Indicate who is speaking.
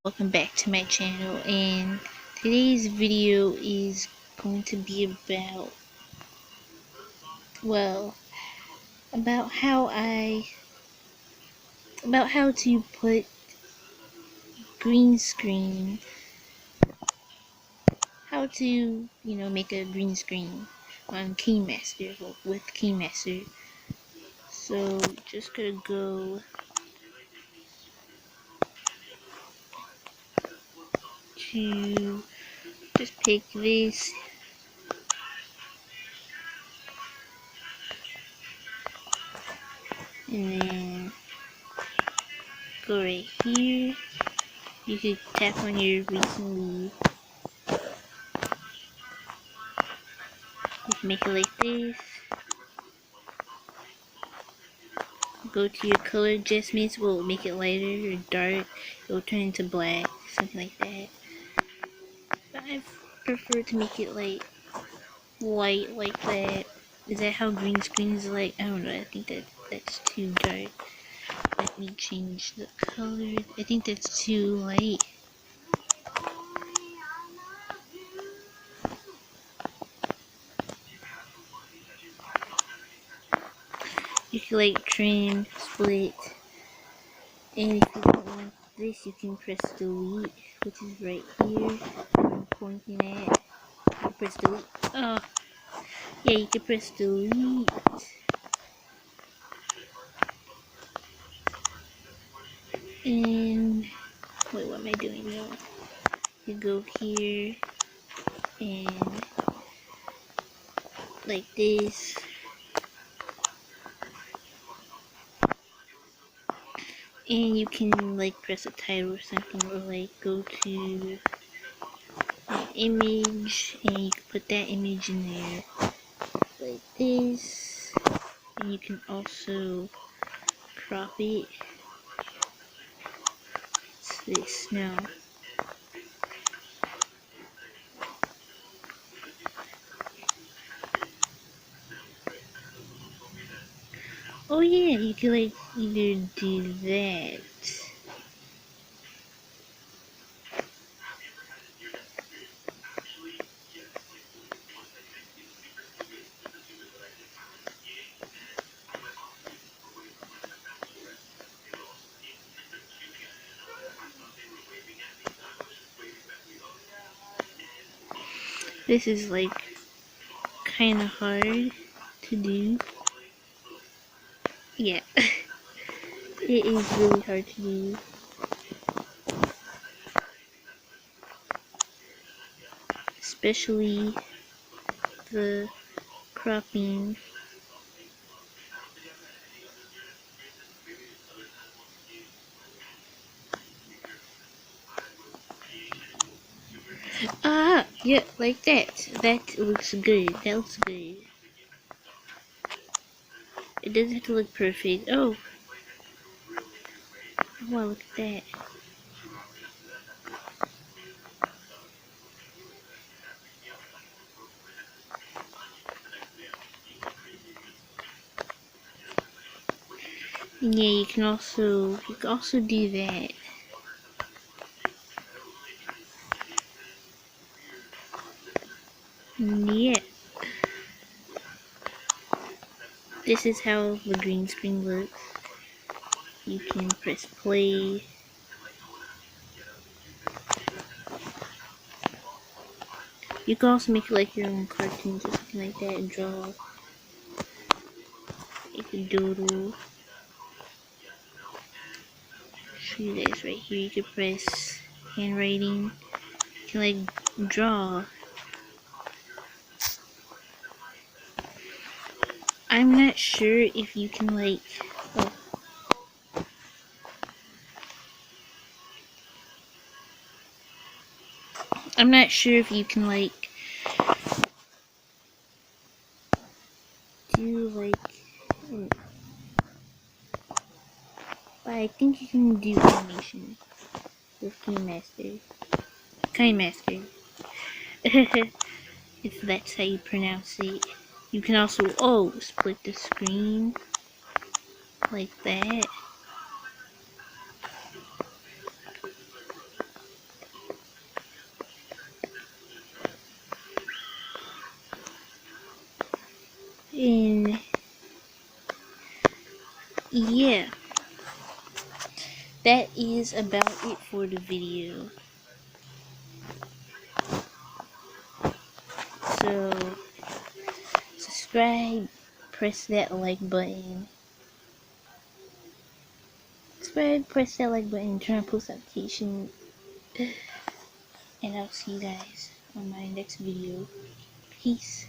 Speaker 1: welcome back to my channel, and today's video is going to be about, well, about how to put green screen, how to, make a green screen on Kine Master, well, with Kine Master. So, just gonna go to, just pick this, and then go right here. You could tap on your recently. You can make it like this. Go to your color adjustments. Will make it lighter or dark. It will turn into black, something like that. But I prefer to make it like white, like that. Is that how green screen is like? I don't know. I think that's too dark. Let me change the color. I think that's too light. You can like trim, split, and if you don't want this, you can press delete, which is right here. I'm pointing at. You can press delete. Oh, yeah, you can press delete. And wait, what am I doing now? You go here and like this. And you can like press a title or something, or like go to an image and you can put that image in there like this. And you can also crop it. It's this now. Oh yeah, you can like either do that. This is like kind of hard to do. Yeah, it is really hard to do. Especially the cropping. Ah, yeah, like that. That looks good. That looks good. It doesn't have to look perfect. Oh, wow, look at that. Yeah, you can also do that. Yeah. This is how the green screen looks. You can press play. You can also make like your own cartoons or something like that and draw. You can doodle. Show you guys right here. You can press handwriting. You can like draw. I'm not sure if you can like. Oh. I'm not sure if you can like do like. But I think you can do animation with Kine Master. Kine Master. If that's how you pronounce it. You can also split the screen like that. And yeah, that is about it for the video. So subscribe, press that like button. Subscribe, press that like button, turn on post notification, and I'll see you guys on my next video. Peace.